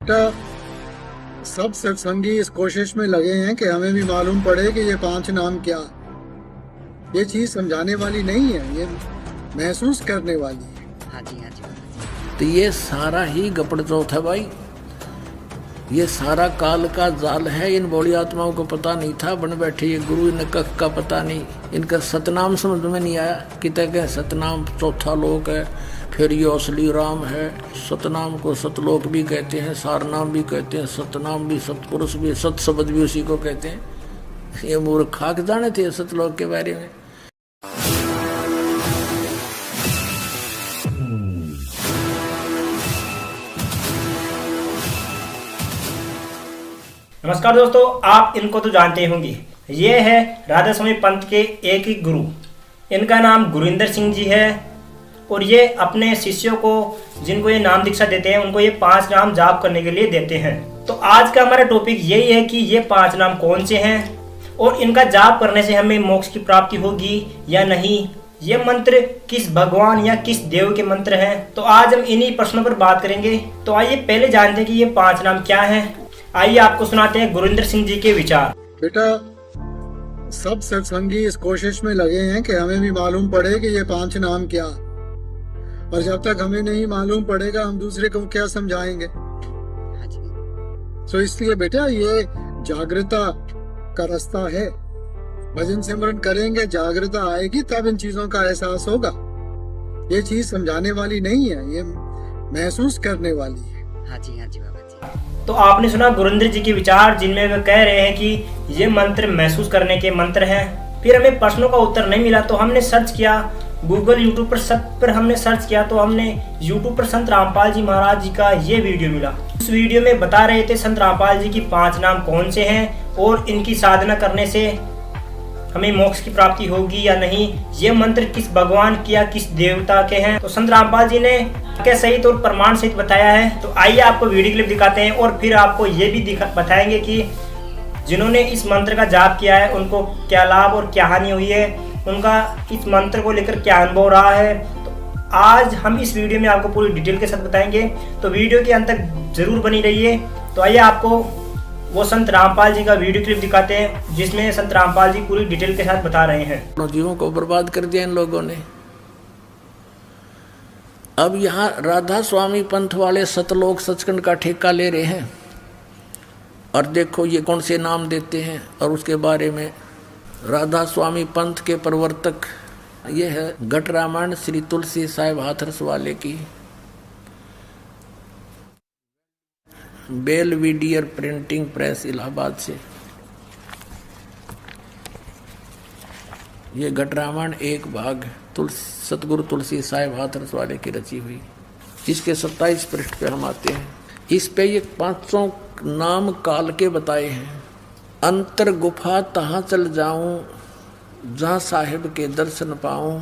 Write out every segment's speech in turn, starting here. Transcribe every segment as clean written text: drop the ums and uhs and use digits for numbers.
बेटा, सब सत्संगी इस कोशिश में लगे हैं कि हमें भी मालूम पड़े कि ये 5 नाम क्या। ये चीज समझाने वाली नहीं है, ये महसूस करने वाली है। हाँ जी हाँ जी। तो ये सारा ही गपड़ चौथ है भाई, ये सारा काल का जाल है। इन बौड़ी आत्माओं को पता नहीं था, बन बैठे ये गुरु, इन कख का पता नहीं, इनका सतनाम समझ में नहीं आया। कितने के सतनाम चौथा लोक है, फिर ये असली राम है। सतनाम को सतलोक भी कहते हैं, सारनाम भी कहते हैं, सतनाम भी, सतपुरुष भी, सत शब्द भी उसी को कहते हैं। ये मूर्ख खाक जाने थे सतलोक के बारे में। नमस्कार दोस्तों, आप इनको तो जानते होंगे। ये है राधा स्वामी पंथ के एक ही गुरु। इनका नाम गुरिंदर सिंह जी है और ये अपने शिष्यों को, जिनको ये नाम दीक्षा देते हैं, उनको ये 5 नाम जाप करने के लिए देते हैं। तो आज का हमारा टॉपिक यही है कि ये 5 नाम कौन से हैं और इनका जाप करने से हमें मोक्ष की प्राप्ति होगी या नहीं। ये मंत्र किस भगवान या किस देव के मंत्र हैं। तो आज हम इन्हीं प्रश्नों पर बात करेंगे। तो आइए पहले जानते हैं कि ये 5 नाम क्या हैं। आइए आपको सुनाते हैं गुरिंदर सिंह जी के विचार। बेटा, सब सत्संगी इस कोशिश में लगे हैं कि हमें भी मालूम पड़े कि ये 5 नाम क्या। और जब तक हमें नहीं मालूम पड़ेगा, हम दूसरे को क्या समझाएंगे। तो इसलिए बेटा, ये जागृता का रास्ता है। भजन सिमरन करेंगे, जागृता आएगी, तब इन चीजों का एहसास होगा। ये चीज समझाने वाली नहीं है, ये महसूस करने वाली है। हाँ जी बाबा जी। तो आपने सुना गुरिंदर जी के विचार, जिनमें वे कह रहे हैं कि ये मंत्र महसूस करने के मंत्र हैं। फिर हमें प्रश्नों का उत्तर नहीं मिला तो हमने सर्च किया, गूगल, यूट्यूब पर, सब पर हमने सर्च किया। तो हमने यूट्यूब पर संत रामपाल जी महाराज जी का ये वीडियो मिला। उस वीडियो में बता रहे थे संत रामपाल जी की 5 नाम कौन से हैं और इनकी साधना करने से हमें मोक्ष की प्राप्ति होगी या नहीं। ये मंत्र किस भगवान की या किस देवता के हैं। तो संत रामपाल जी ने क्या सहित और प्रमाण सहित बताया है। तो आइए आपको वीडियो क्लिप दिखाते हैं और फिर आपको ये भी बताएंगे कि जिन्होंने इस मंत्र का जाप किया है उनको क्या लाभ और क्या हानि हुई है, उनका इस मंत्र को लेकर क्या अनुभव रहा है। तो आज हम इस वीडियो में आपको पूरी डिटेल के साथ बताएंगे, तो वीडियो के अंत तक जरूर बनी रहिए। तो आइए आपको वो संत रामपाल जी का वीडियो क्लिप दिखाते हैं, जिसमें संत रामपाल जी पूरी डिटेल के साथ बता रहे हैं। जीवों को बर्बाद कर दिया इन लोगों ने। अब यहाँ राधा स्वामी पंथ वाले सतलोक सचखंड का ठेका ले रहे हैं और देखो ये कौन से नाम देते हैं। और उसके बारे में राधा स्वामी पंथ के प्रवर्तक, ये है घट रामायण श्री तुलसी साहिब हाथरस वाले की, बेलविडियर प्रिंटिंग प्रेस इलाहाबाद से। ये घट रामायण एक भाग सतगुरु तुलसी साहिब हाथरस वाले की रची हुई, जिसके 27 पृष्ठ पे हम आते हैं। इस पे ये 500 नाम काल के बताए हैं। अंतर गुफा तहाँ चल जाऊं, जहाँ साहिब के दर्शन पाऊं।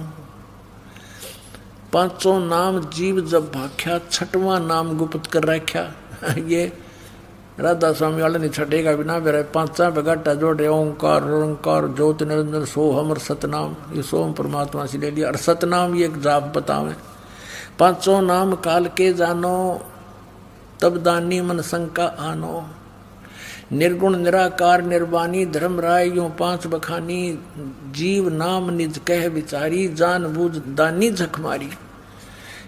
500 नाम जीव जब भाख्या, 6वां नाम गुप्त कर रखा। ये राधा स्वामी वाले ने छठेगा बिना बेरा 5 बगाटा जोड़े, ओंकार ओंकार ज्योत निरंजन सोहम और सतनाम। ये सोहम परमात्मा से ले लिया। और सतनाम ये एक जाप बतावे। 500 नाम काल के जानो, तब दानी मन शंका आनो। निर्गुण निराकार निर्वाणी धर्म राय, यूं 5 बखानी। जीव नाम निज कह विचारी, जान बूझ दानी झक मारी।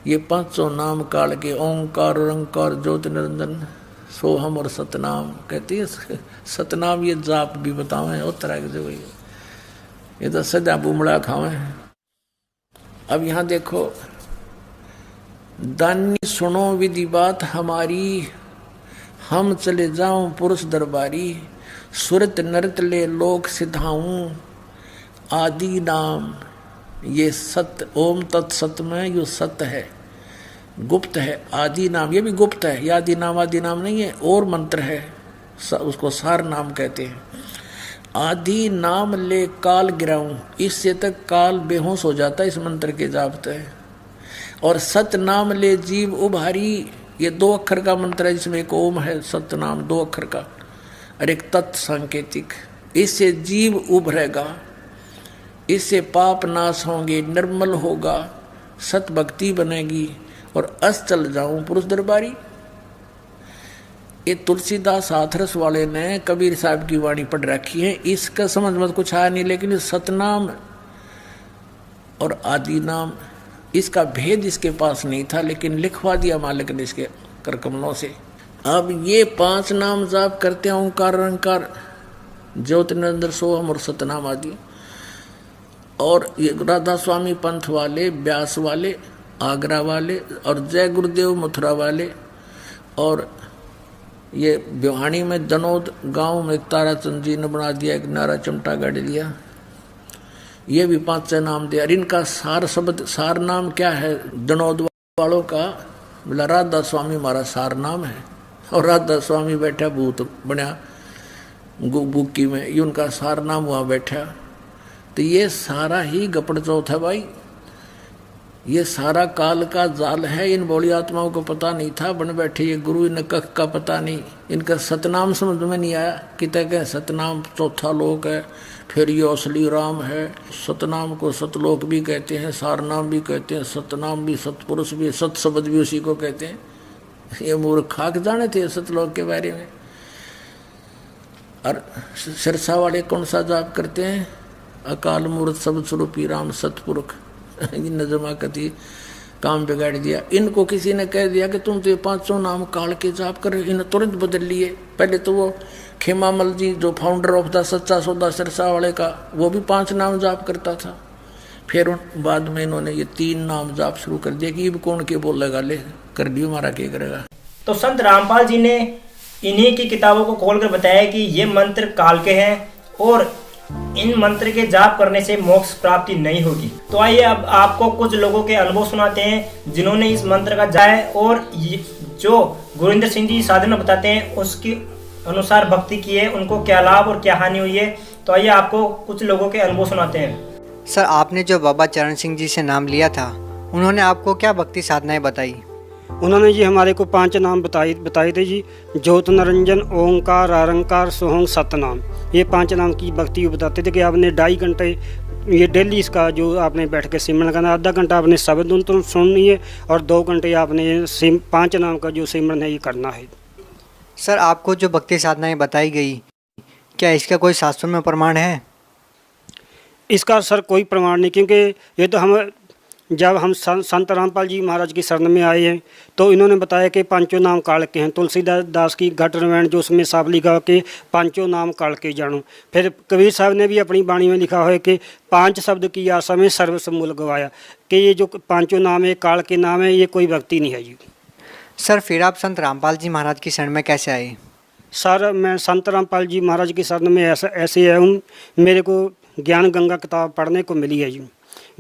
ये 500 नाम काल के ओंकार ओंकार ज्योत निरंजन सोहम और सतनाम कहती है। सतनाम ये जाप भी बतावे और तरह के जो ये तो सदा बुमड़ा खावे। अब यहाँ देखो, दानी सुनो विधि बात हमारी, हम चले जाऊं पुरुष दरबारी। सुरत नरत ले लोक सिधाऊं, आदि नाम ये सत्य। ओम तत्सत में यो सत्य है, गुप्त है। आदि नाम ये भी गुप्त है, आदि नाम नहीं है, और मंत्र है, उसको सार नाम कहते हैं। आदि नाम ले काल गिराऊं, इससे तक काल बेहोश हो जाता है इस मंत्र के जापते है। और सत नाम ले जीव उभारी, ये 2 अक्षर का मंत्र है, जिसमें एक ओम है, सत्य नाम 2 अक्षर का, और एक तत् सांकेतिक। इससे जीव उभरेगा, इससे पाप नाश होंगे, निर्मल होगा, सत भक्ति बनेगी और अस चल जाऊं पुरुष दरबारी। ये तुलसीदास हाथरस वाले ने कबीर साहब की वाणी पढ़ रखी है, इसका समझ में कुछ आया नहीं, लेकिन सतनाम और आदि नाम इसका भेद इसके पास नहीं था, लेकिन लिखवा दिया मालिक ने इसके कर कमलों से। अब ये 5 नाम जाप करते हैं, ओंकार अरंकार ज्योत निरंतर सोहम और सतनाम आदि। और ये राधा स्वामी पंथ वाले, ब्यास वाले, आगरा वाले और जय गुरुदेव मथुरा वाले, और ये भिवानी में दनौद गांव में ताराचंद जी ने बना दिया एक नारा चमटा गाड़ी लिया, ये भी 5 नाम दिया। इनका सार शब्द, सार नाम क्या है दनौद वालों का? बोला राधा स्वामी हमारा सार नाम है, और राधा स्वामी बैठा भूत बना बुक्की में, ये उनका सार नाम वहाँ बैठा। तो ये सारा ही गपड़ चौथ है भाई, ये सारा काल का जाल है। इन बौड़ी आत्माओं को पता नहीं था, बन बैठे ये गुरु, इन कख का पता नहीं, इनका सतनाम समझ में नहीं आया। कितने के सतनाम चौथा लोक है, फिर ये असली राम है। सतनाम को सतलोक भी कहते हैं, सारनाम भी कहते हैं, सतनाम भी, सतपुरुष भी, सत शब्द भी उसी को कहते हैं। ये मूर्ख खाक जाने थे सतलोक के बारे में। और सिरसा वाले कौन सा जाप करते हैं? अकाल मूर्त सब स्वरूपी राम सतपुरुष। इन नजमा कति काम बिगाड़ दिया। इनको किसी ने कह दिया कि तुम तो ये 500 नाम काल के जाप कर, इन्हें तुरंत बदल लिए। पहले तो वो खेमामल जी जो फाउंडर ऑफ द सच्चा सौदा सिरसा वाले का, वो भी 5 नाम जाप करता था। फिर बाद में इन्होंने ये 3 नाम जाप शुरू कर दिया कि अब कौन के बोलेगा, ले कर दियो हमारा क्या करेगा। तो संत रामपाल जी ने इन्हीं की किताबों को खोलकर बताया कि ये मंत्र काल के हैं और इन मंत्र के जाप करने से मोक्ष प्राप्ति नहीं होगी। तो आइए अब आपको कुछ लोगों के अनुभव सुनाते हैं जिन्होंने इस मंत्र का जाप है, और जो गुरिंदर सिंह जी साधना बताते हैं उसके अनुसार भक्ति की है, उनको क्या लाभ और क्या हानि हुई है। तो आइए आपको कुछ लोगों के अनुभव सुनाते हैं। सर, आपने जो बाबा चरण सिंह जी से नाम लिया था, उन्होंने आपको क्या भक्ति साधनाएं बताई? उन्होंने जी हमारे को 5 नाम बताए थे जी, ज्योत निरंजन, ओंकार, अरंकार, सोहम, सतनाम। ये 5 नाम की भक्ति बताते थे कि आपने 2.5 घंटे ये डेली इसका जो आपने बैठ के सिमरन करना, आधा घंटा आपने शब्द तो सुननी है और 2 घंटे आपने 5 नाम का जो सिमरन है ये करना है। सर, आपको जो भक्ति साधनाएं बताई गई, क्या इसका कोई शास्त्रों में प्रमाण है? इसका सर कोई प्रमाण नहीं, क्योंकि ये तो हम जब हम संत रामपाल जी महाराज की शरण में आए हैं तो इन्होंने बताया कि 5 नाम काल के हैं। तुलसीदास की घट रामायण जो उसमें साफ लिखा कि 5 नाम काल के जानो। फिर कबीर साहब ने भी अपनी वाणी में लिखा है कि 5 शब्द की आशा में सर्वस्व मूल गवाया, कि ये जो 5 नाम है काल के नाम है, ये कोई भक्ति नहीं है जी। सर, फिर आप संत रामपाल जी महाराज की शरण में कैसे आए? सर, मैं संत रामपाल जी महाराज की शरण में ऐसे आया हूँ, मेरे को ज्ञान गंगा किताब पढ़ने को मिली है जी।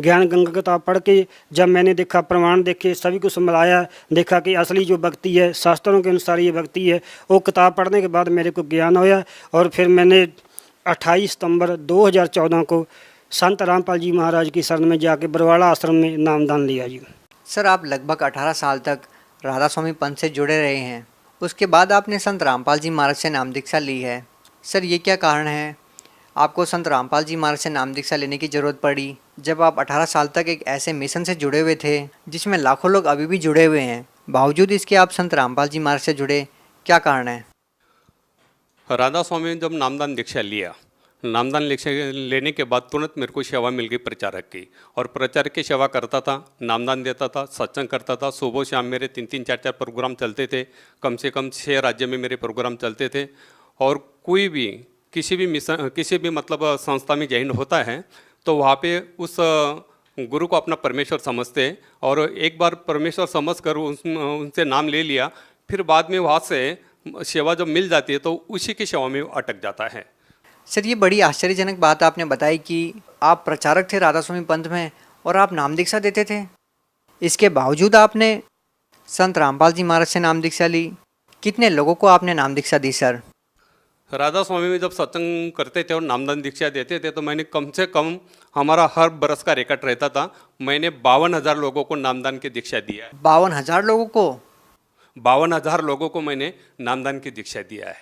ज्ञान गंगा किताब पढ़ के जब मैंने देखा, प्रमाण देखे, सभी कुछ मिलाया, देखा कि असली जो भक्ति है शास्त्रों के अनुसार ये भक्ति है, वो किताब पढ़ने के बाद मेरे को ज्ञान होया। और फिर मैंने 28 सितंबर 2014 को संत रामपाल जी महाराज की शरण में जाके बरवाड़ा आश्रम में नामदान लिया जी। सर, आप लगभग 18 साल तक राधा स्वामी पंथ से जुड़े रहे हैं, उसके बाद आपने संत रामपाल जी महाराज से नाम दीक्षा ली है। सर, ये क्या कारण है आपको संत रामपाल जी महाराज से नाम दीक्षा लेने की ज़रूरत पड़ी, जब आप 18 साल तक एक ऐसे मिशन से जुड़े हुए थे जिसमें लाखों लोग अभी भी जुड़े हुए हैं, बावजूद इसके आप संत रामपाल जी महाराज से जुड़े, क्या कारण है? राधा स्वामी ने जब नामदान दीक्षा लिया, नामदान दीक्षा लेने के बाद तुरंत मेरे को सेवा मिल गई प्रचारक की, और प्रचारक की सेवा करता था, नामदान देता था, सत्संग करता था। सुबह शाम मेरे 3-3, 4-4 प्रोग्राम चलते थे, कम से कम 6 राज्य में मेरे प्रोग्राम चलते थे। और कोई भी किसी भी मिशन, किसी भी मतलब संस्था में जॉइन होता है तो वहाँ पे उस गुरु को अपना परमेश्वर समझते हैं, और एक बार परमेश्वर समझकर उनसे नाम ले लिया, फिर बाद में वहाँ से सेवा जब मिल जाती है तो उसी की सेवा में अटक जाता है। सर, ये बड़ी आश्चर्यजनक बात आपने बताई कि आप प्रचारक थे राधा स्वामी पंथ में और आप नाम दीक्षा देते थे, इसके बावजूद आपने संत रामपाल जी महाराज से नाम दीक्षा ली। कितने लोगों को आपने नाम दीक्षा दी सर? राधा स्वामी में जब सत्संग करते थे और नामदान दीक्षा देते थे तो मैंने कम से कम, हमारा हर बरस का रिकॉर्ड रहता था, मैंने 52,000 लोगों को नामदान की दीक्षा दिया है। 52,000 लोगों को? 52,000 लोगों को मैंने नामदान की दीक्षा दिया है।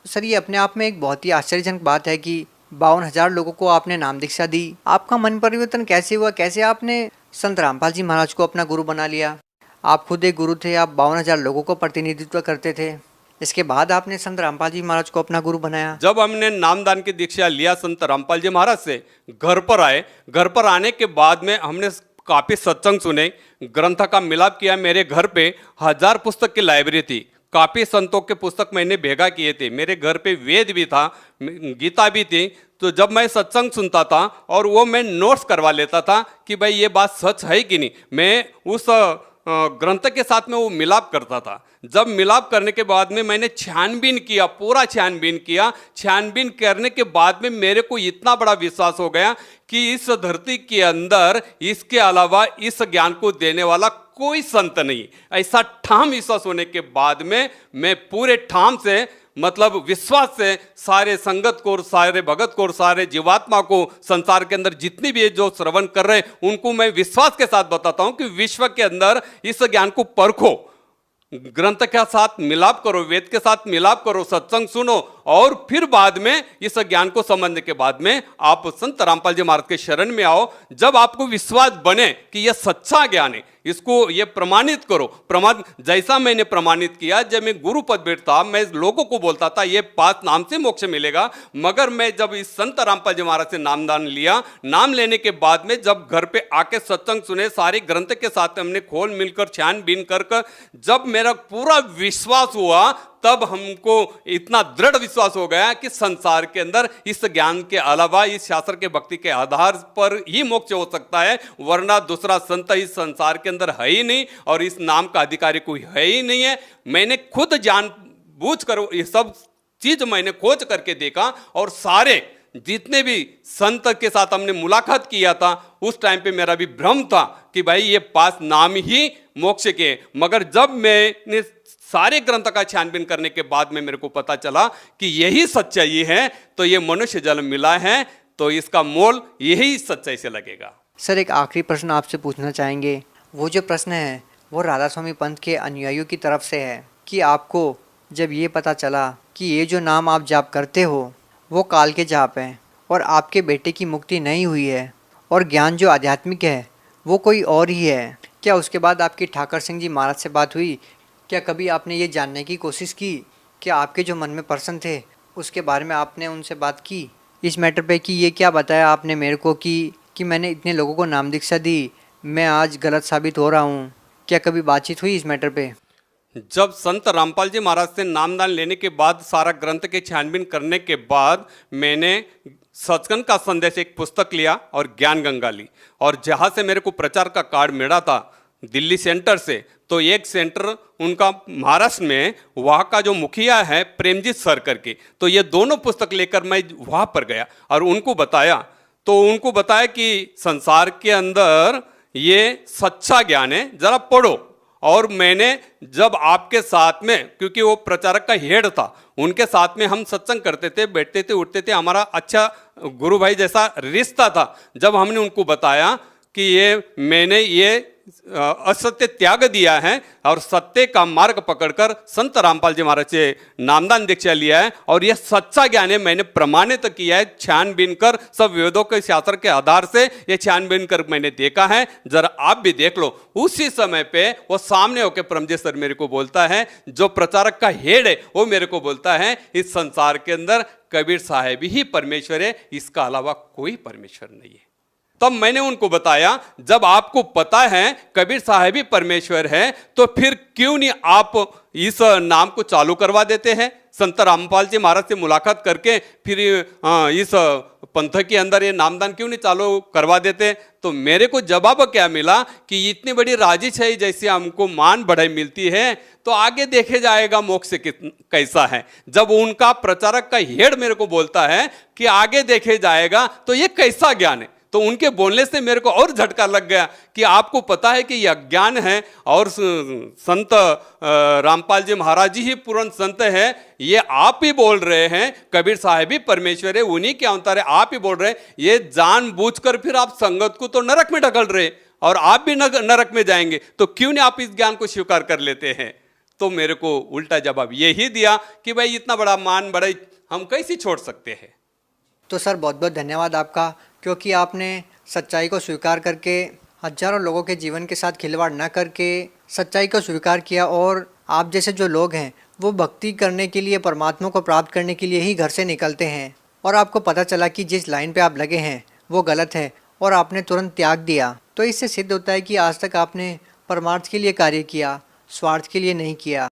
सर, ये अपने आप में एक बहुत ही आश्चर्यजनक बात है कि 52,000 लोगों को आपने नाम दीक्षा दी। आपका मन परिवर्तन कैसे हुआ? कैसे आपने संत रामपाल जी महाराज को अपना गुरु बना लिया? आप खुद एक गुरु थे, आप 52,000 लोगों को प्रतिनिधित्व करते थे, इसके बाद आपने संत रामपाल जी महाराज को अपना गुरु बनाया। जब हमने नामदान की दीक्षा लिया संत रामपाल जी महाराज से, घर पर आए। घर पर आने के बाद में हमने काफी सत्संग सुने, ग्रंथ का मिलाप किया। मेरे घर पे 1000 पुस्तक की लाइब्रेरी थी, काफी संतों के पुस्तक मैंने भेगा किए थे। मेरे घर पे वेद भी था, गीता भी थी। तो जब मैं सत्संग सुनता था और वो मैं नोट्स करवा लेता था कि भाई ये बात सच है कि नहीं, मैं उस ग्रंथ के साथ में वो मिलाप करता था। जब मिलाप करने के बाद में मैंने छानबीन किया, पूरा छानबीन किया। छानबीन करने के बाद में मेरे को इतना बड़ा विश्वास हो गया कि इस धरती के अंदर इसके अलावा इस ज्ञान को देने वाला कोई संत नहीं। ऐसा ठाम विश्वास होने के बाद में मैं पूरे ठाम से, मतलब विश्वास से, सारे संगत को, सारे भगत को, सारे जीवात्मा को, संसार के अंदर जितनी भी जो श्रवण कर रहे हैं उनको मैं विश्वास के साथ बताता हूं कि विश्व के अंदर इस ज्ञान को परखो, ग्रंथ के साथ मिलाप करो, वेद के साथ मिलाप करो, सत्संग सुनो और फिर बाद में इस ज्ञान को समझने के बाद में आप संत रामपाल जी महाराज के शरण में आओ। जब आपको विश्वास बने कि यह सच्चा ज्ञान है, इसको ये प्रमाणित करो। प्रमाण जैसा मैंने प्रमाणित किया, जब मैं गुरु पद बैठता, मैं लोगों को बोलता था ये 5 नाम से मोक्ष मिलेगा। मगर मैं जब इस संत रामपाल जी महाराज से नामदान लिया, नाम लेने के बाद में जब घर पे आके सत्संग सुने, सारे ग्रंथ के साथ हमने खोल मिलकर छानबीन कर जब मेरा पूरा विश्वास हुआ, तब हमको इतना दृढ़ विश्वास हो गया कि संसार के अंदर इस ज्ञान के अलावा, इस शास्त्र के भक्ति के आधार पर ही मोक्ष हो सकता है, वरना दूसरा संत इस संसार के अंदर है ही नहीं और इस नाम का अधिकारी कोई है ही नहीं है। मैंने खुद जानबूझ कर ये सब चीज मैंने खोज करके देखा और सारे जितने भी संत के साथ हमने मुलाकात किया था, उस टाइम पे मेरा भी भ्रम था कि भाई ये 5 नाम ही मोक्ष के। मगर जब मैंने सारे ग्रंथ का छानबीन करने के बाद में मेरे को पता चला कि यही सच्चाई है, तो ये मनुष्य जन्म मिला है तो इसका मोल यही सच्चाई से लगेगा। सर, एक आखिरी प्रश्न आपसे पूछना चाहेंगे। वो जो प्रश्न है वो राधा स्वामी पंथ के अनुयायियों की तरफ से है कि आपको जब ये पता चला कि ये जो नाम आप जाप करते हो वो काल के जाप हैं और आपके बेटे की मुक्ति नहीं हुई है और ज्ञान जो आध्यात्मिक है वो कोई और ही है, क्या उसके बाद आपकी ठाकर सिंह जी महाराज से बात हुई? क्या कभी आपने ये जानने की कोशिश की कि आपके जो मन में प्रश्न थे उसके बारे में आपने उनसे बात की इस मैटर पे कि ये क्या बताया आपने मेरे को कि मैंने इतने लोगों को नाम दीक्षा दी, मैं आज गलत साबित हो रहा हूँ? क्या कभी बातचीत हुई इस मैटर पे? जब संत रामपाल जी महाराज से नामदान लेने के बाद, सारा ग्रंथ के छानबीन करने के बाद, मैंने सचखंड का संदेश एक पुस्तक लिया और ज्ञान गंगा ली। और जहाँ से मेरे को प्रचार का कार्ड मिला था दिल्ली सेंटर से, तो एक सेंटर उनका महाराष्ट्र में, वहाँ का जो मुखिया है प्रेमजीत सर करके, तो ये दोनों पुस्तक लेकर मैं वहाँ पर गया और उनको बताया। तो उनको बताया कि संसार के अंदर ये सच्चा ज्ञान है, जरा पढ़ो। और मैंने जब आपके साथ में, क्योंकि वो प्रचारक का हेड था, उनके साथ में हम सत्संग करते थे, बैठते थे, उठते थे, हमारा अच्छा गुरु भाई जैसा रिश्ता था। जब हमने उनको बताया कि ये मैंने ये असत्य त्याग दिया है और सत्य का मार्ग पकड़कर संत रामपाल जी महाराज से नामदान दीक्षा लिया है और यह सच्चा ज्ञान है, मैंने प्रमाणित किया है छानबीन कर, सब वेदों के शास्त्र के आधार से ये छानबीन कर मैंने देखा है, जरा आप भी देख लो। उसी समय पे वो सामने होकर परमजीत सर मेरे को बोलता है, जो प्रचारक का हेड है वो मेरे को बोलता है, इस संसार के अंदर कबीर साहब ही परमेश्वर है, इसका अलावा कोई परमेश्वर नहीं है। तब मैंने उनको बताया, जब आपको पता है कबीर साहब ही परमेश्वर है, तो फिर क्यों नहीं आप इस नाम को चालू करवा देते हैं? संत रामपाल जी महाराज से मुलाकात करके फिर इस पंथ के अंदर ये नामदान क्यों नहीं चालू करवा देते? तो मेरे को जवाब क्या मिला कि इतनी बड़ी राजिश है, जैसे हमको मान बढ़ाई मिलती है, तो आगे देखे जाएगा मोक्ष कैसा है। जब उनका प्रचारक का हेड मेरे को बोलता है कि आगे देखे जाएगा, तो ये कैसा ज्ञान है? तो उनके बोलने से मेरे को और झटका लग गया कि आपको पता है कि यह अज्ञान है और संत रामपाल जी महाराज जी ही पूर्ण संत है, ये आप ही बोल रहे हैं कबीर साहब ही परमेश्वर है, उन्हीं के अवतार है, आप ही बोल रहे हैं। ये जानबूझकर फिर आप संगत को तो नरक में ढकल रहे और आप भी नरक में जाएंगे, तो क्यों नहीं आप इस ज्ञान को स्वीकार कर लेते हैं? तो मेरे को उल्टा जवाब यही दिया कि भाई इतना बड़ा मान बड़ाई हम कैसे छोड़ सकते हैं। तो सर बहुत बहुत धन्यवाद आपका, क्योंकि आपने सच्चाई को स्वीकार करके हजारों लोगों के जीवन के साथ खिलवाड़ न करके सच्चाई को स्वीकार किया और आप जैसे जो लोग हैं वो भक्ति करने के लिए, परमात्मा को प्राप्त करने के लिए ही घर से निकलते हैं और आपको पता चला कि जिस लाइन पे आप लगे हैं वो गलत है और आपने तुरंत त्याग दिया, तो इससे सिद्ध होता है कि आज तक आपने परमार्थ के लिए कार्य किया, स्वार्थ के लिए नहीं किया।